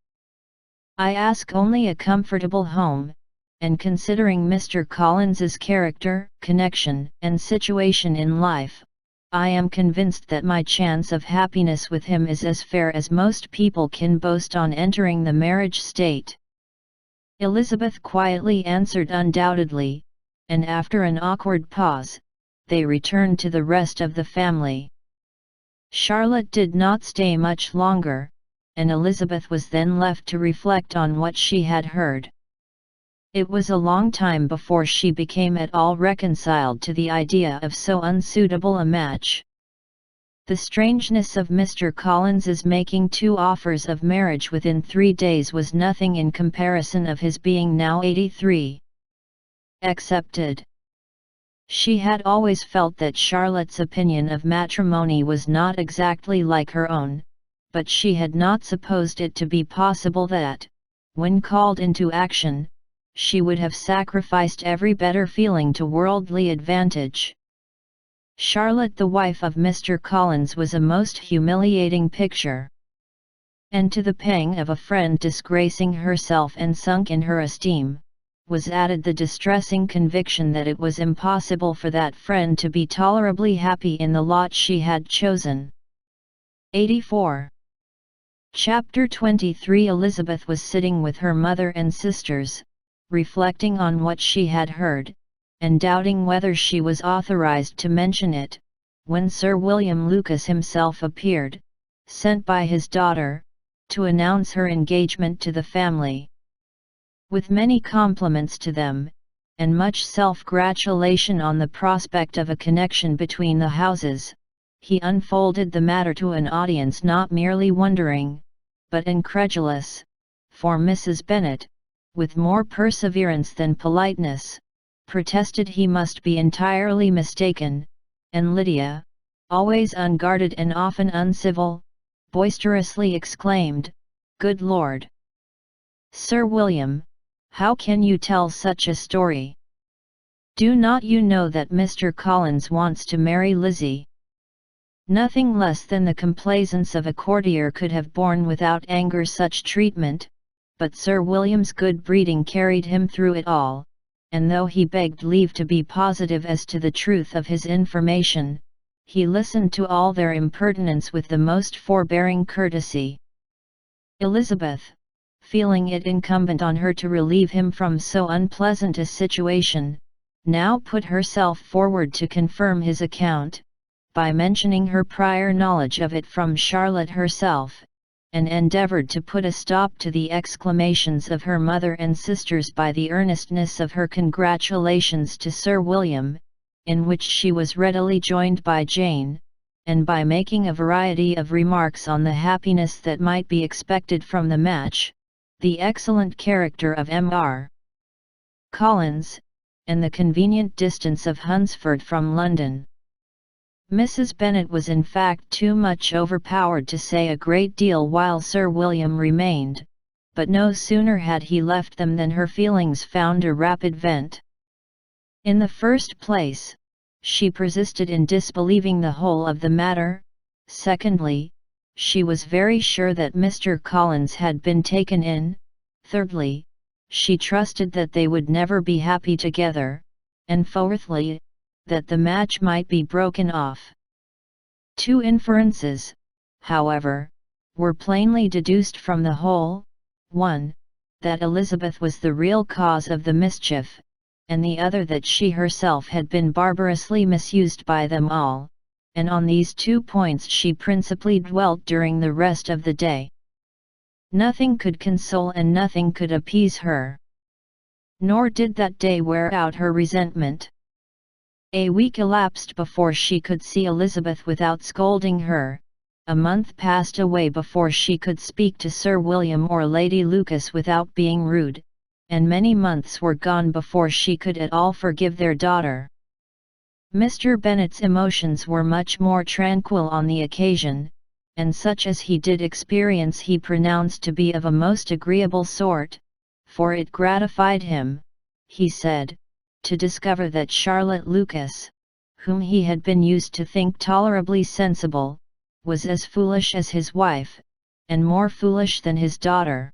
I ask only a comfortable home, and considering Mr. Collins's character, connection, and situation in life, I am convinced that my chance of happiness with him is as fair as most people can boast on entering the marriage state." Elizabeth quietly answered undoubtedly, and after an awkward pause, they returned to the rest of the family. Charlotte did not stay much longer, and Elizabeth was then left to reflect on what she had heard. It was a long time before she became at all reconciled to the idea of so unsuitable a match. The strangeness of Mr. Collins's making 2 offers of marriage within 3 days was nothing in comparison of his being now 83. Accepted. She had always felt that Charlotte's opinion of matrimony was not exactly like her own, but she had not supposed it to be possible that, when called into action, she would have sacrificed every better feeling to worldly advantage. Charlotte, the wife of Mr. Collins, was a most humiliating picture. And to the pang of a friend disgracing herself and sunk in her esteem, was added the distressing conviction that it was impossible for that friend to be tolerably happy in the lot she had chosen. 84. Chapter 23. Elizabeth was sitting with her mother and sisters, reflecting on what she had heard, and doubting whether she was authorized to mention it, when Sir William Lucas himself appeared, sent by his daughter, to announce her engagement to the family. With many compliments to them, and much self-gratulation on the prospect of a connection between the houses, he unfolded the matter to an audience not merely wondering, but incredulous, for Mrs. Bennet, with more perseverance than politeness, protested he must be entirely mistaken, and Lydia, always unguarded and often uncivil, boisterously exclaimed, "Good Lord! Sir William, how can you tell such a story? Do not you know that Mr. Collins wants to marry Lizzie?" Nothing less than the complaisance of a courtier could have borne without anger such treatment, but Sir William's good breeding carried him through it all, and though he begged leave to be positive as to the truth of his information, he listened to all their impertinence with the most forbearing courtesy. Elizabeth, feeling it incumbent on her to relieve him from so unpleasant a situation, now put herself forward to confirm his account, by mentioning her prior knowledge of it from Charlotte herself, and endeavoured to put a stop to the exclamations of her mother and sisters by the earnestness of her congratulations to Sir William, in which she was readily joined by Jane, and by making a variety of remarks on the happiness that might be expected from the match, the excellent character of Mr. Collins, and the convenient distance of Hunsford from London. Mrs. Bennet was in fact too much overpowered to say a great deal while Sir William remained, but no sooner had he left them than her feelings found a rapid vent. In the first place, she persisted in disbelieving the whole of the matter. Secondly, she was very sure that Mr. Collins had been taken in. Thirdly, she trusted that they would never be happy together, and fourthly, that the match might be broken off. Two inferences, however, were plainly deduced from the whole: one, that Elizabeth was the real cause of the mischief, and the other that she herself had been barbarously misused by them all, and on these 2 points she principally dwelt during the rest of the day. Nothing could console and nothing could appease her. Nor did that day wear out her resentment. A week elapsed before she could see Elizabeth without scolding her, a month passed away before she could speak to Sir William or Lady Lucas without being rude, and many months were gone before she could at all forgive their daughter. Mr. Bennet's emotions were much more tranquil on the occasion, and such as he did experience he pronounced to be of a most agreeable sort, for it gratified him, he said, to discover that Charlotte Lucas, whom he had been used to think tolerably sensible, was as foolish as his wife, and more foolish than his daughter.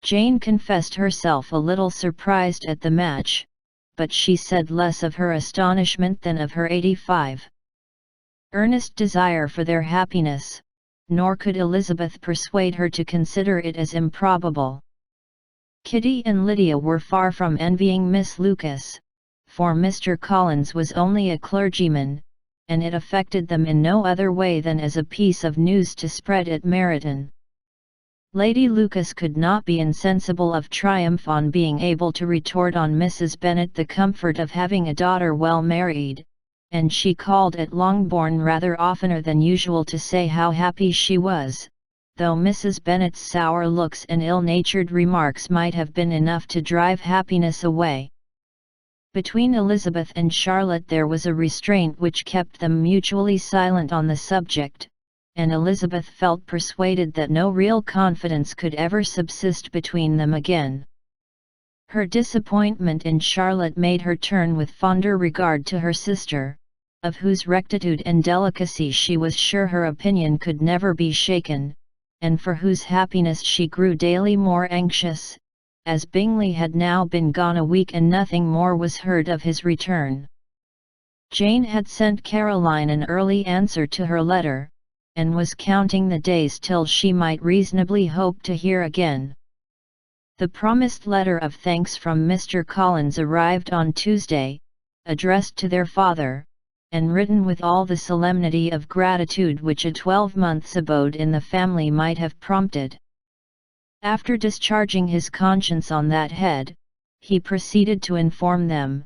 Jane confessed herself a little surprised at the match, but she said less of her astonishment than of her earnest desire for their happiness, nor could Elizabeth persuade her to consider it as improbable. Kitty and Lydia were far from envying Miss Lucas, for Mr. Collins was only a clergyman, and it affected them in no other way than as a piece of news to spread at Meryton. Lady Lucas could not be insensible of triumph on being able to retort on Mrs. Bennet the comfort of having a daughter well married, and she called at Longbourn rather oftener than usual to say how happy she was, though Mrs. Bennet's sour looks and ill-natured remarks might have been enough to drive happiness away. Between Elizabeth and Charlotte there was a restraint which kept them mutually silent on the subject, and Elizabeth felt persuaded that no real confidence could ever subsist between them again. Her disappointment in Charlotte made her turn with fonder regard to her sister, of whose rectitude and delicacy she was sure her opinion could never be shaken, and for whose happiness she grew daily more anxious, as Bingley had now been gone a week and nothing more was heard of his return. Jane had sent Caroline an early answer to her letter, and was counting the days till she might reasonably hope to hear again. The promised letter of thanks from Mr. Collins arrived on Tuesday, addressed to their father, and written with all the solemnity of gratitude which a 12 months' abode in the family might have prompted. After discharging his conscience on that head, he proceeded to inform them,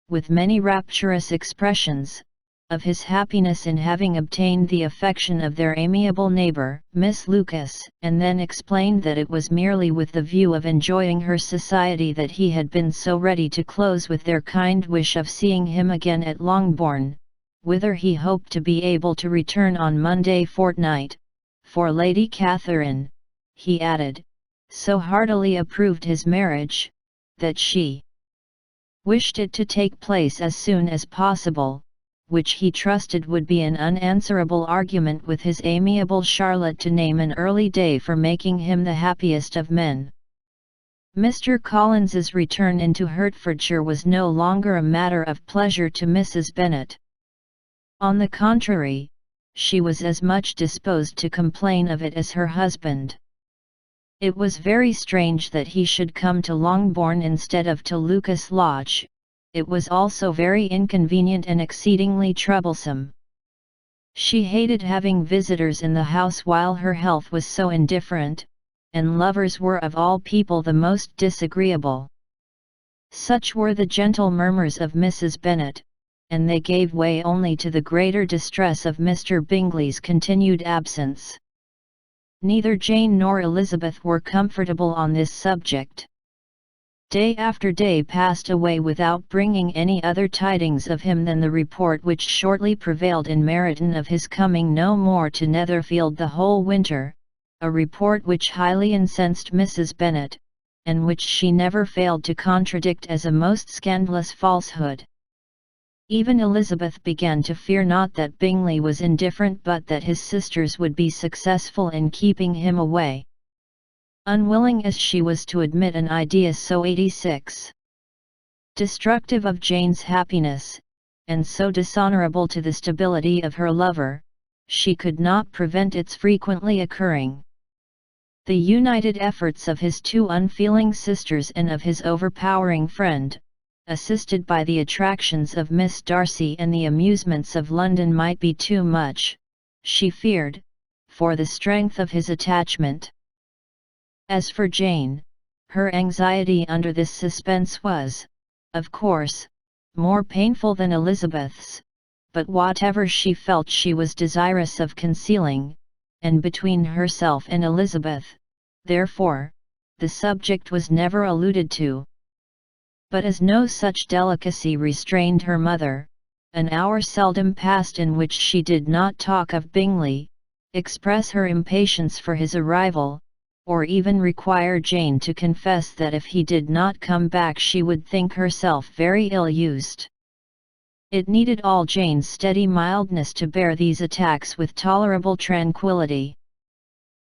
with many rapturous expressions, of his happiness in having obtained the affection of their amiable neighbor, Miss Lucas, and then explained that it was merely with the view of enjoying her society that he had been so ready to close with their kind wish of seeing him again at Longbourn, whither he hoped to be able to return on Monday fortnight, for Lady Catherine, he added, so heartily approved his marriage, that she wished it to take place as soon as possible, which he trusted would be an unanswerable argument with his amiable Charlotte to name an early day for making him the happiest of men. Mr. Collins's return into Hertfordshire was no longer a matter of pleasure to Mrs. Bennet. On the contrary, she was as much disposed to complain of it as her husband. It was very strange that he should come to Longbourn instead of to Lucas Lodge. It was also very inconvenient and exceedingly troublesome. She hated having visitors in the house while her health was so indifferent, and lovers were of all people the most disagreeable. Such were the gentle murmurs of Mrs. Bennet, and they gave way only to the greater distress of Mr. Bingley's continued absence. Neither Jane nor Elizabeth were comfortable on this subject. Day after day passed away without bringing any other tidings of him than the report which shortly prevailed in Meryton of his coming no more to Netherfield the whole winter, a report which highly incensed Mrs. Bennet, and which she never failed to contradict as a most scandalous falsehood. Even Elizabeth began to fear not that Bingley was indifferent but that his sisters would be successful in keeping him away. Unwilling as she was to admit an idea so destructive of Jane's happiness, and so dishonourable to the stability of her lover, she could not prevent its frequently occurring. The united efforts of his two unfeeling sisters and of his overpowering friend, assisted by the attractions of Miss Darcy and the amusements of London, might be too much, she feared, for the strength of his attachment. As for Jane, her anxiety under this suspense was, of course, more painful than Elizabeth's, but whatever she felt she was desirous of concealing, and between herself and Elizabeth, therefore, the subject was never alluded to. But as no such delicacy restrained her mother, an hour seldom passed in which she did not talk of Bingley, express her impatience for his arrival, or even require Jane to confess that if he did not come back she would think herself very ill-used. It needed all Jane's steady mildness to bear these attacks with tolerable tranquillity.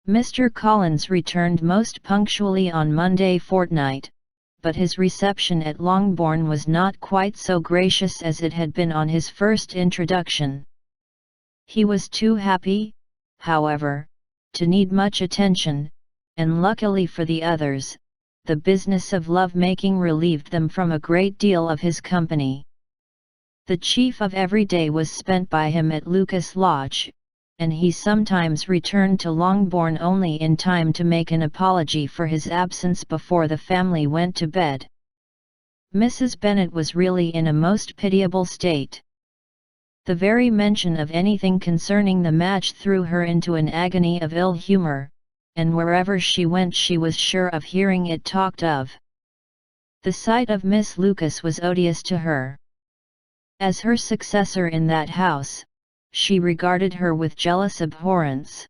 Mr. Collins returned most punctually on Monday fortnight, but his reception at Longbourn was not quite so gracious as it had been on his first introduction. He was too happy, however, to need much attention, and luckily for the others, the business of love-making relieved them from a great deal of his company. The chief of every day was spent by him at Lucas Lodge, and he sometimes returned to Longbourn only in time to make an apology for his absence before the family went to bed. Mrs. Bennet was really in a most pitiable state. The very mention of anything concerning the match threw her into an agony of ill humour, and wherever she went she was sure of hearing it talked of. The sight of Miss Lucas was odious to her. As her successor in that house, she regarded her with jealous abhorrence.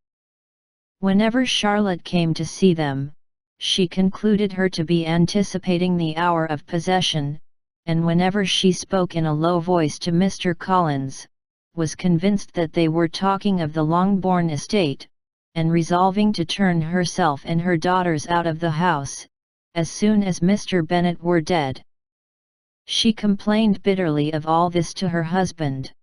Whenever Charlotte came to see them, she concluded her to be anticipating the hour of possession, and whenever she spoke in a low voice to Mr. Collins, was convinced that they were talking of the Longbourn estate, and resolving to turn herself and her daughters out of the house, as soon as Mr. Bennet were dead. She complained bitterly of all this to her husband.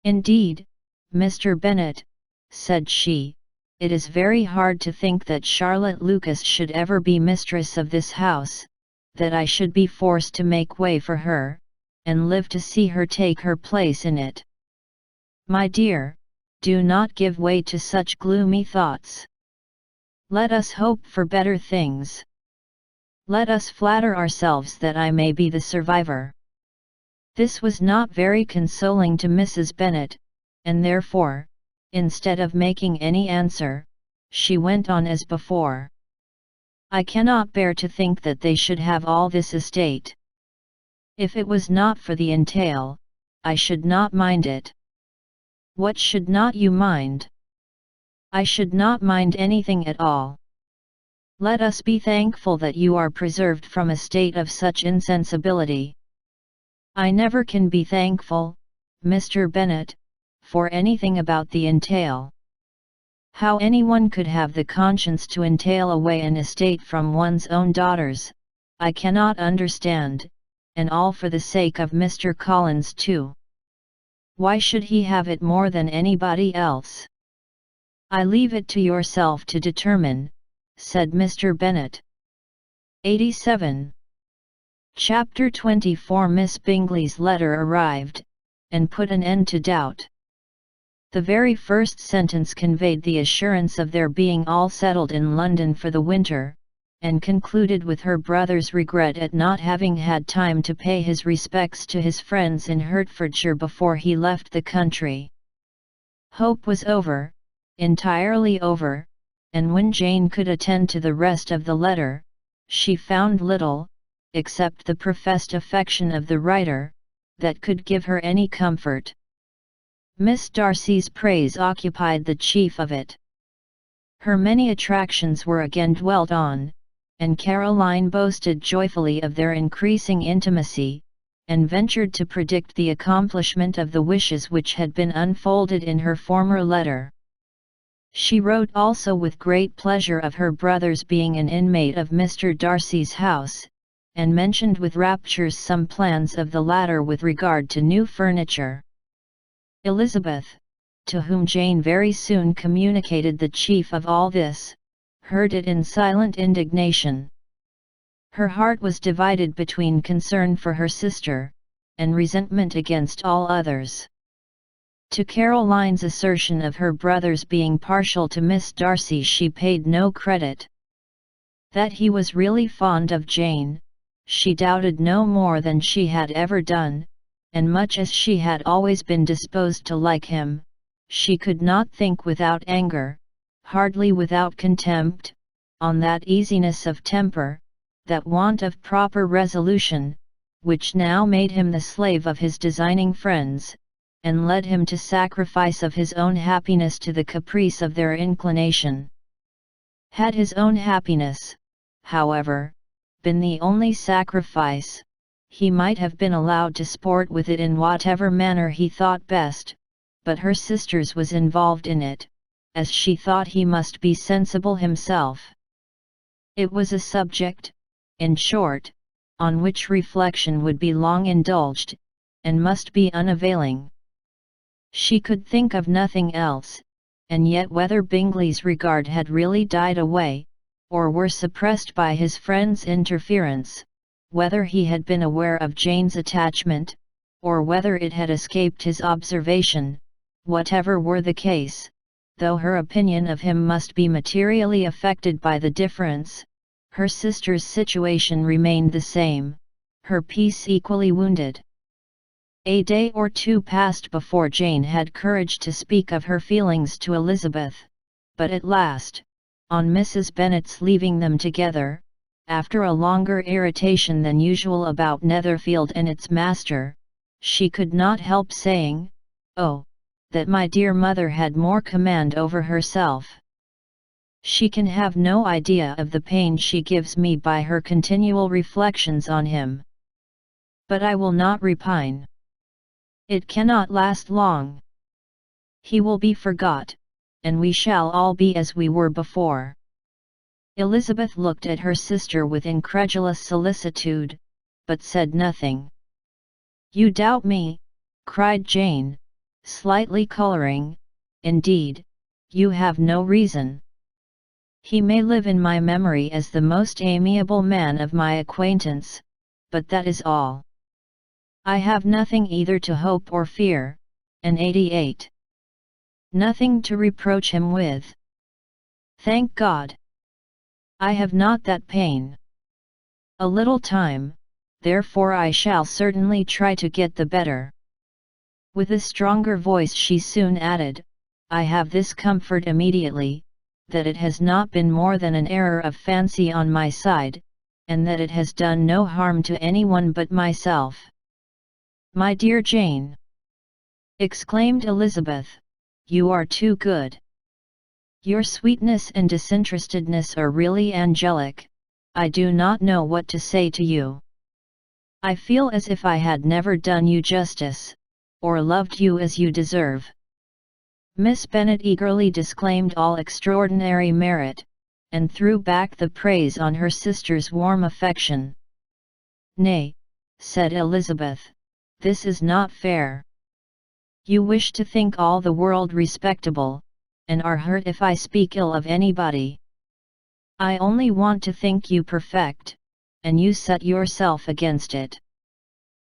"Indeed, Mr. Bennet," said she, "it is very hard to think that Charlotte Lucas should ever be mistress of this house, that I should be forced to make way for her, and live to see her take her place in it. My dear, do not give way to such gloomy thoughts. Let us hope for better things. Let us flatter ourselves that I may be the survivor. This was not very consoling to Mrs. Bennet, and therefore, instead of making any answer, she went on as before. I cannot bear to think that they should have all this estate. If it was not for the entail, I should not mind it. What should not you mind? I should not mind anything at all. Let us be thankful that you are preserved from a state of such insensibility. I never can be thankful, Mr. Bennet, for anything about the entail. How anyone could have the conscience to entail away an estate from one's own daughters, I cannot understand, and all for the sake of Mr. Collins too. Why should he have it more than anybody else? I leave it to yourself to determine, said Mr. Bennet. 87. Chapter 24. Miss Bingley's letter arrived, and put an end to doubt. The very first sentence conveyed the assurance of their being all settled in London for the winter, and concluded with her brother's regret at not having had time to pay his respects to his friends in Hertfordshire before he left the country. Hope was over, entirely over, and when Jane could attend to the rest of the letter, she found little, except the professed affection of the writer, that could give her any comfort. Miss Darcy's praise occupied the chief of it. Her many attractions were again dwelt on, and Caroline boasted joyfully of their increasing intimacy, and ventured to predict the accomplishment of the wishes which had been unfolded in her former letter. She wrote also with great pleasure of her brother's being an inmate of Mr. Darcy's house, and mentioned with raptures some plans of the latter with regard to new furniture. Elizabeth, to whom Jane very soon communicated the chief of all this, heard it in silent indignation. Her heart was divided between concern for her sister, and resentment against all others. To Caroline's assertion of her brother's being partial to Miss Darcy she paid no credit. That he was really fond of Jane, she doubted no more than she had ever done, and much as she had always been disposed to like him, she could not think without anger, hardly without contempt, on that easiness of temper, that want of proper resolution, which now made him the slave of his designing friends, and led him to sacrifice of his own happiness to the caprice of their inclination. Had his own happiness, however, been the only sacrifice, he might have been allowed to sport with it in whatever manner he thought best, but her sister's was involved in it, as she thought he must be sensible himself. It was a subject, in short, on which reflection would be long indulged, and must be unavailing. She could think of nothing else, and yet whether Bingley's regard had really died away, or were suppressed by his friend's interference, whether he had been aware of Jane's attachment, or whether it had escaped his observation, whatever were the case, though her opinion of him must be materially affected by the difference, her sister's situation remained the same, her peace equally wounded. A day or two passed before Jane had courage to speak of her feelings to Elizabeth, but at last, on Mrs. Bennet's leaving them together, after a longer irritation than usual about Netherfield and its master, she could not help saying, "Oh, that my dear mother had more command over herself. She can have no idea of the pain she gives me by her continual reflections on him. But I will not repine. It cannot last long. He will be forgot, and we shall all be as we were before." Elizabeth looked at her sister with incredulous solicitude, but said nothing. "You doubt me," cried Jane, slightly colouring. "Indeed, you have no reason. He may live in my memory as the most amiable man of my acquaintance, but that is all. I have nothing either to hope or fear, and 88. Nothing to reproach him with. Thank God! I have not that pain. A little time, therefore I shall certainly try to get the better. With a stronger voice she soon added, I have this comfort immediately, that it has not been more than an error of fancy on my side, and that it has done no harm to anyone but myself. My dear Jane, exclaimed Elizabeth, you are too good. Your sweetness and disinterestedness are really angelic. I do not know what to say to you. I feel as if I had never done you justice, or loved you as you deserve. Miss Bennet eagerly disclaimed all extraordinary merit, and threw back the praise on her sister's warm affection. Nay, said Elizabeth, this is not fair. You wish to think all the world respectable, and are hurt if I speak ill of anybody. I only want to think you perfect, and you set yourself against it.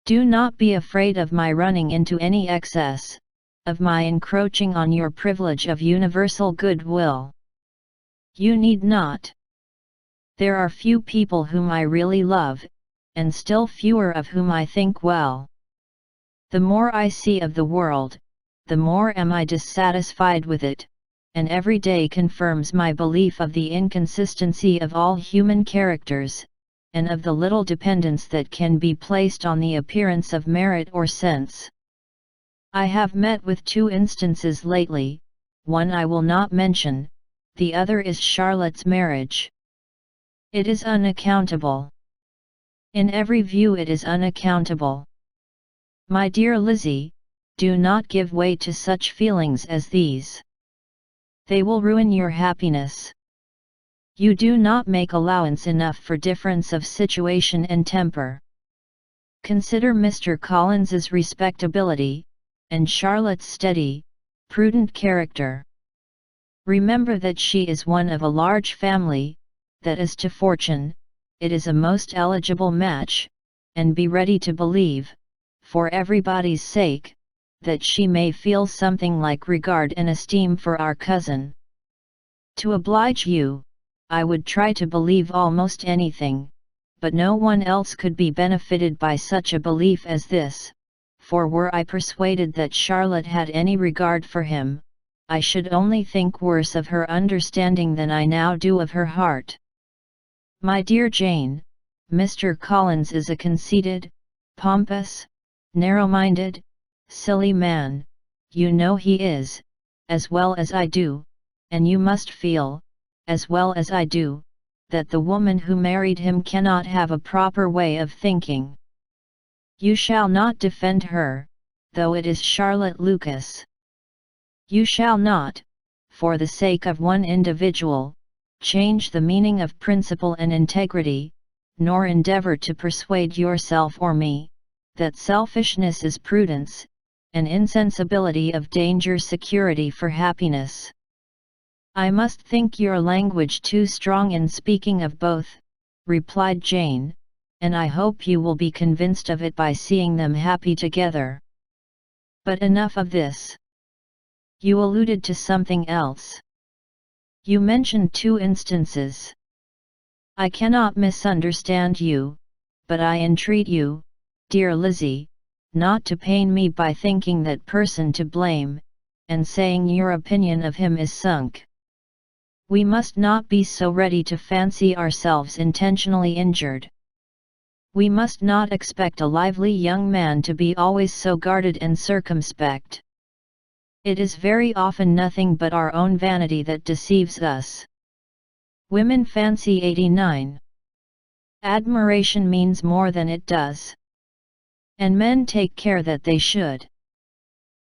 Do not be afraid of my running into any excess, of my encroaching on your privilege of universal goodwill. You need not. There are few people whom I really love, and still fewer of whom I think well. The more I see of the world, the more am I dissatisfied with it, and every day confirms my belief of the inconsistency of all human characters, and of the little dependence that can be placed on the appearance of merit or sense. I have met with two instances lately, one I will not mention, the other is Charlotte's marriage. It is unaccountable. In every view it is unaccountable. My dear Lizzie, do not give way to such feelings as these. They will ruin your happiness. You do not make allowance enough for difference of situation and temper. Consider Mr. Collins's respectability, and Charlotte's steady, prudent character. Remember that she is one of a large family, that as to fortune, it is a most eligible match, and be ready to believe, for everybody's sake, that she may feel something like regard and esteem for our cousin. To oblige you, I would try to believe almost anything, but no one else could be benefited by such a belief as this, for were I persuaded that Charlotte had any regard for him, I should only think worse of her understanding than I now do of her heart. My dear Jane, Mr. Collins is a conceited, pompous, narrow-minded, silly man, you know he is, as well as I do, and you must feel, as well as I do, that the woman who married him cannot have a proper way of thinking. You shall not defend her, though it is Charlotte Lucas. You shall not, for the sake of one individual, change the meaning of principle and integrity, nor endeavor to persuade yourself or me, that selfishness is prudence, and insensibility of danger security for happiness. I must think your language too strong in speaking of both, replied Jane, and I hope you will be convinced of it by seeing them happy together. But enough of this. You alluded to something else. You mentioned two instances. I cannot misunderstand you, but I entreat you, dear Lizzie, not to pain me by thinking that person to blame, and saying your opinion of him is sunk. We must not be so ready to fancy ourselves intentionally injured. We must not expect a lively young man to be always so guarded and circumspect. It is very often nothing but our own vanity that deceives us. Women fancy 89. Admiration means more than it does. And men take care that they should.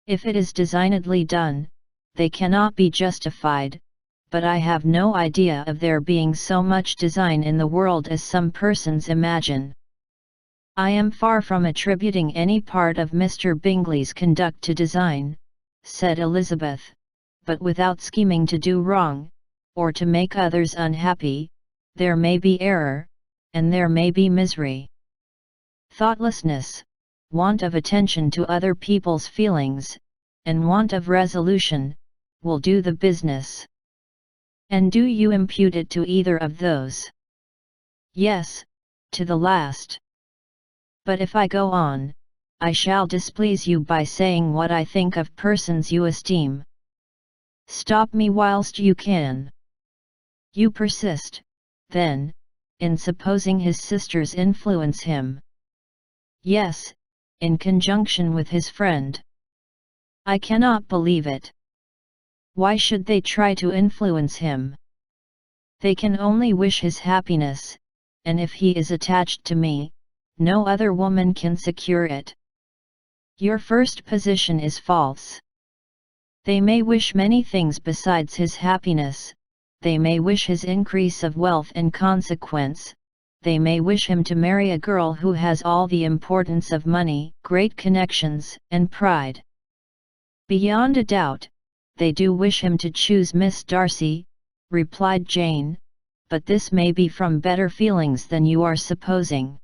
If it is designedly done, they cannot be justified, but I have no idea of there being so much design in the world as some persons imagine. I am far from attributing any part of Mr. Bingley's conduct to design, said Elizabeth, but without scheming to do wrong, or to make others unhappy, there may be error, and there may be misery. Thoughtlessness, want of attention to other people's feelings, and want of resolution, will do the business. And do you impute it to either of those? Yes, to the last. But if I go on, I shall displease you by saying what I think of persons you esteem. Stop me whilst you can. You persist, then, in supposing his sisters influence him. Yes, in conjunction with his friend. I cannot believe it. Why should they try to influence him? They can only wish his happiness, and if he is attached to me, no other woman can secure it. Your first position is false. They may wish many things besides his happiness. They may wish his increase of wealth and consequence. They may wish him to marry a girl who has all the importance of money, great connections, and pride. Beyond a doubt, they do wish him to choose Miss Darcy, replied Jane, but this may be from better feelings than you are supposing.